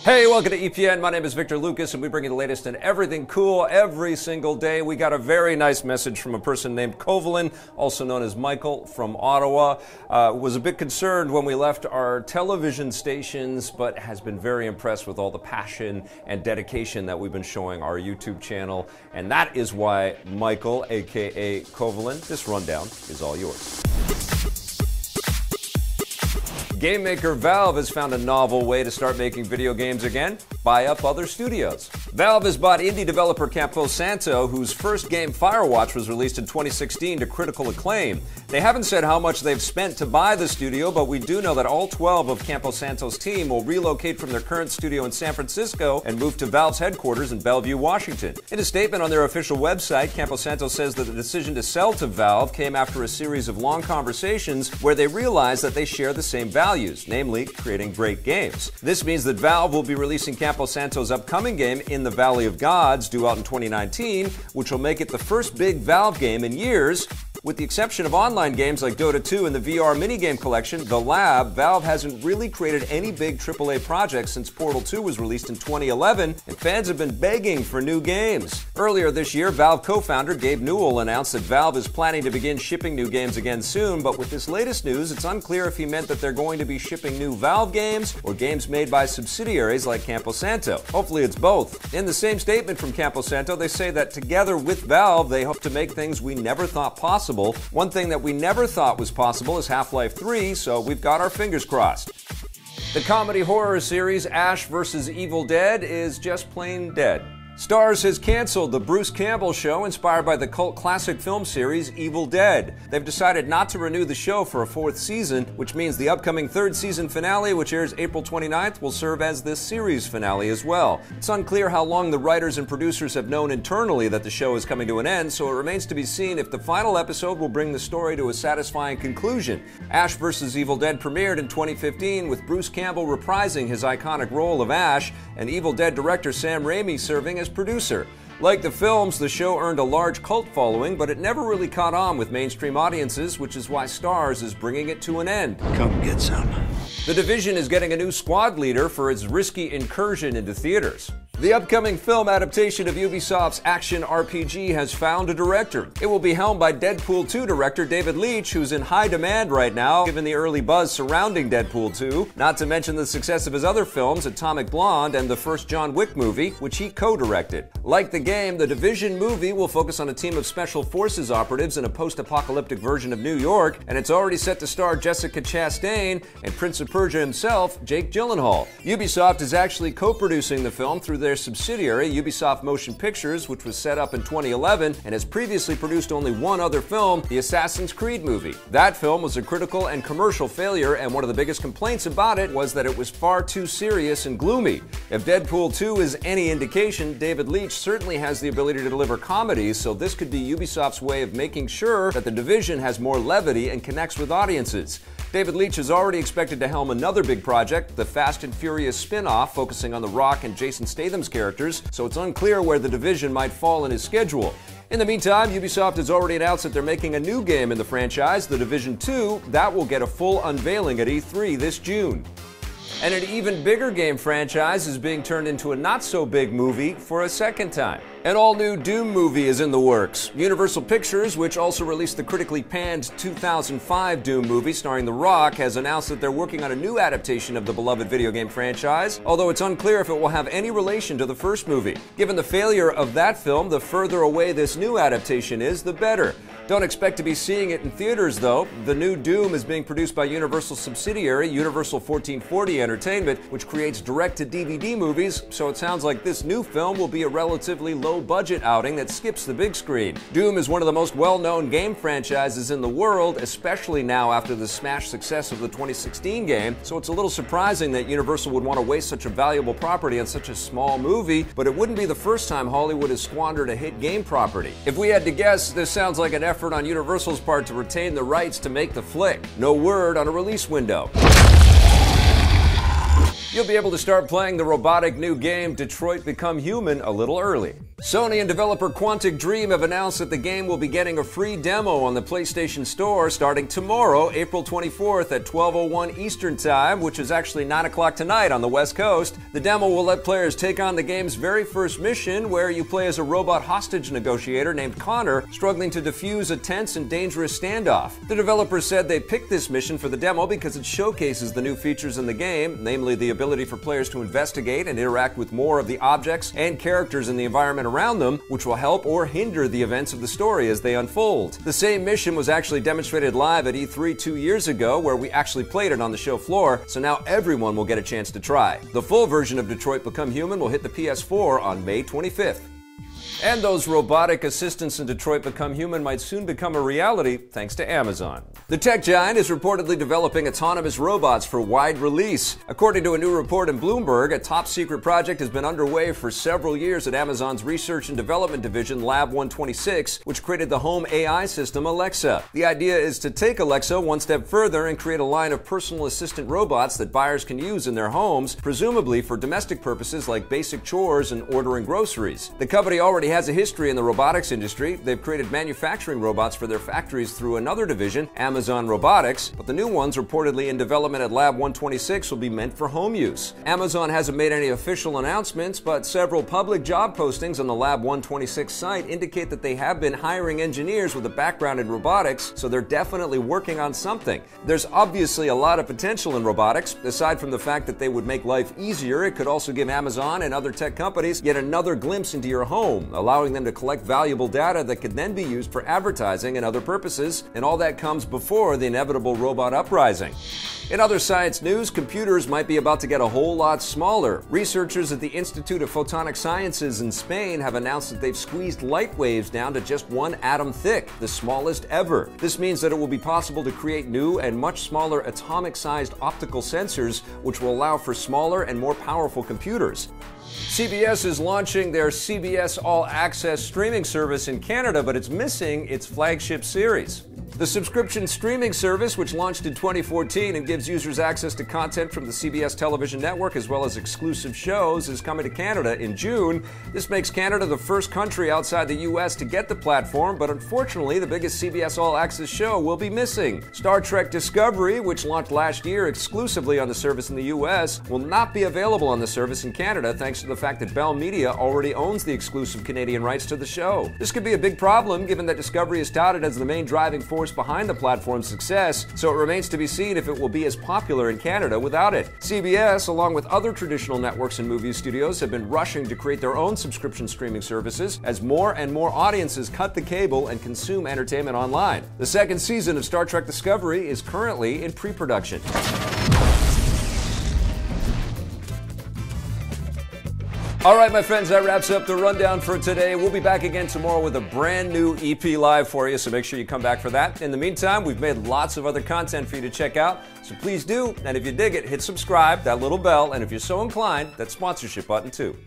Hey, welcome to EPN. My name is Victor Lucas, and we bring you the latest in everything cool every single day. We got a very nice message from a person named Kovalin, also known as Michael, from Ottawa. Was a bit concerned when we left our television stations, but has been very impressed with all the passion and dedication that we've been showing our YouTube channel. And that is why Michael, aka Kovalin, this rundown is all yours. Game maker Valve has found a novel way to start making video games again: buy up other studios. Valve has bought indie developer Campo Santo, whose first game Firewatch was released in 2016 to critical acclaim. They haven't said how much they've spent to buy the studio, but we do know that all 12 of Campo Santo's team will relocate from their current studio in San Francisco and move to Valve's headquarters in Bellevue, Washington. In a statement on their official website, Campo Santo says that the decision to sell to Valve came after a series of long conversations where they realized that they share the same values, namely creating great games. This means that Valve will be releasing Campo Santo's upcoming game, In the Valley of Gods, due out in 2019, which will make it the first big Valve game in years. With the exception of online games like Dota 2 and the VR minigame collection, The Lab, Valve hasn't really created any big AAA projects since Portal 2 was released in 2011, and fans have been begging for new games. Earlier this year, Valve co-founder Gabe Newell announced that Valve is planning to begin shipping new games again soon, but with this latest news, it's unclear if he meant that they're going to be shipping new Valve games or games made by subsidiaries like Campo Santo. Hopefully it's both. In the same statement from Campo Santo, they say that together with Valve, they hope to make things we never thought possible. One thing that we never thought was possible is Half-Life 3, so we've got our fingers crossed. The comedy horror series Ash vs. Evil Dead is just plain dead. Starz has canceled the Bruce Campbell show inspired by the cult classic film series Evil Dead. They've decided not to renew the show for a fourth season, which means the upcoming third season finale, which airs April 29th, will serve as this series finale as well. It's unclear how long the writers and producers have known internally that the show is coming to an end, so it remains to be seen if the final episode will bring the story to a satisfying conclusion. Ash vs. Evil Dead premiered in 2015 with Bruce Campbell reprising his iconic role of Ash and Evil Dead director Sam Raimi serving as producer. Like the films, the show earned a large cult following, but it never really caught on with mainstream audiences, which is why Starz is bringing it to an end. Come get some. The Division is getting a new squad leader for its risky incursion into theaters. The upcoming film adaptation of Ubisoft's action RPG has found a director. It will be helmed by Deadpool 2 director David Leitch, who's in high demand right now, given the early buzz surrounding Deadpool 2, not to mention the success of his other films, Atomic Blonde and the first John Wick movie, which he co-directed. Like the game, the Division movie will focus on a team of special forces operatives in a post-apocalyptic version of New York, and it's already set to star Jessica Chastain and Prince of Persia himself, Jake Gyllenhaal. Ubisoft is actually co-producing the film through their subsidiary, Ubisoft Motion Pictures, which was set up in 2011 and has previously produced only one other film, the Assassin's Creed movie. That film was a critical and commercial failure, and one of the biggest complaints about it was that it was far too serious and gloomy. If Deadpool 2 is any indication, David Leitch certainly has the ability to deliver comedies, so this could be Ubisoft's way of making sure that the Division has more levity and connects with audiences. David Leitch is already expected to helm another big project, the Fast and Furious spin-off focusing on The Rock and Jason Statham's characters, so it's unclear where the Division might fall in his schedule. In the meantime, Ubisoft has already announced that they're making a new game in the franchise, The Division 2, that will get a full unveiling at E3 this June. And an even bigger game franchise is being turned into a not-so-big movie for a second time. An all-new Doom movie is in the works. Universal Pictures, which also released the critically panned 2005 Doom movie starring The Rock, has announced that they're working on a new adaptation of the beloved video game franchise, although it's unclear if it will have any relation to the first movie. Given the failure of that film, the further away this new adaptation is, the better. Don't expect to be seeing it in theaters, though. The new Doom is being produced by Universal subsidiary Universal 1440 Entertainment, which creates direct-to-DVD movies, so it sounds like this new film will be a relatively low-budget outing that skips the big screen. Doom is one of the most well-known game franchises in the world, especially now after the smash success of the 2016 game, so it's a little surprising that Universal would want to waste such a valuable property on such a small movie, but it wouldn't be the first time Hollywood has squandered a hit game property. If we had to guess, this sounds like an effort on Universal's part to retain the rights to make the flick. No word on a release window. You'll be able to start playing the robotic new game Detroit Become Human a little early. Sony and developer Quantic Dream have announced that the game will be getting a free demo on the PlayStation Store starting tomorrow, April 24th at 12:01 Eastern Time, which is actually 9 o'clock tonight on the West Coast. The demo will let players take on the game's very first mission, where you play as a robot hostage negotiator named Connor, struggling to defuse a tense and dangerous standoff. The developers said they picked this mission for the demo because it showcases the new features in the game, namely the ability for players to investigate and interact with more of the objects and characters in the environment around them, which will help or hinder the events of the story as they unfold. The same mission was actually demonstrated live at E3 2 years ago, where we actually played it on the show floor, so now everyone will get a chance to try. The full version of Detroit Become Human will hit the PS4 on May 25th. And those robotic assistants in Detroit Become Human might soon become a reality thanks to Amazon. The tech giant is reportedly developing autonomous robots for wide release. According to a new report in Bloomberg, a top-secret project has been underway for several years at Amazon's research and development division Lab 126, which created the home AI system Alexa. The idea is to take Alexa one step further and create a line of personal assistant robots that buyers can use in their homes, presumably for domestic purposes like basic chores and ordering groceries. The company already has a history in the robotics industry. They've created manufacturing robots for their factories through another division, Amazon Robotics, but the new ones reportedly in development at Lab 126 will be meant for home use. Amazon hasn't made any official announcements, but several public job postings on the Lab 126 site indicate that they have been hiring engineers with a background in robotics, so they're definitely working on something. There's obviously a lot of potential in robotics. Aside from the fact that they would make life easier, it could also give Amazon and other tech companies yet another glimpse into your home, allowing them to collect valuable data that could then be used for advertising and other purposes, and all that comes before the inevitable robot uprising. In other science news, computers might be about to get a whole lot smaller. Researchers at the Institute of Photonic Sciences in Spain have announced that they've squeezed light waves down to just 1 atom thick, the smallest ever. This means that it will be possible to create new and much smaller atomic-sized optical sensors, which will allow for smaller and more powerful computers. CBS is launching their CBS All Access streaming service in Canada, but it's missing its flagship series. The subscription streaming service, which launched in 2014 and gives users access to content from the CBS television network as well as exclusive shows, is coming to Canada in June. This makes Canada the first country outside the US to get the platform, but unfortunately the biggest CBS All Access show will be missing. Star Trek Discovery, which launched last year exclusively on the service in the US, will not be available on the service in Canada thanks to the fact that Bell Media already owns the exclusive Canadian rights to the show. This could be a big problem given that Discovery is touted as the main driving force behind the platform's success, so it remains to be seen if it will be as popular in Canada without it. CBS, along with other traditional networks and movie studios, have been rushing to create their own subscription streaming services as more and more audiences cut the cable and consume entertainment online. The second season of Star Trek Discovery is currently in pre-production. All right, my friends, that wraps up the rundown for today. We'll be back again tomorrow with a brand new EP live for you, so make sure you come back for that. In the meantime, we've made lots of other content for you to check out, so please do. And if you dig it, hit subscribe, that little bell, and if you're so inclined, that sponsorship button too.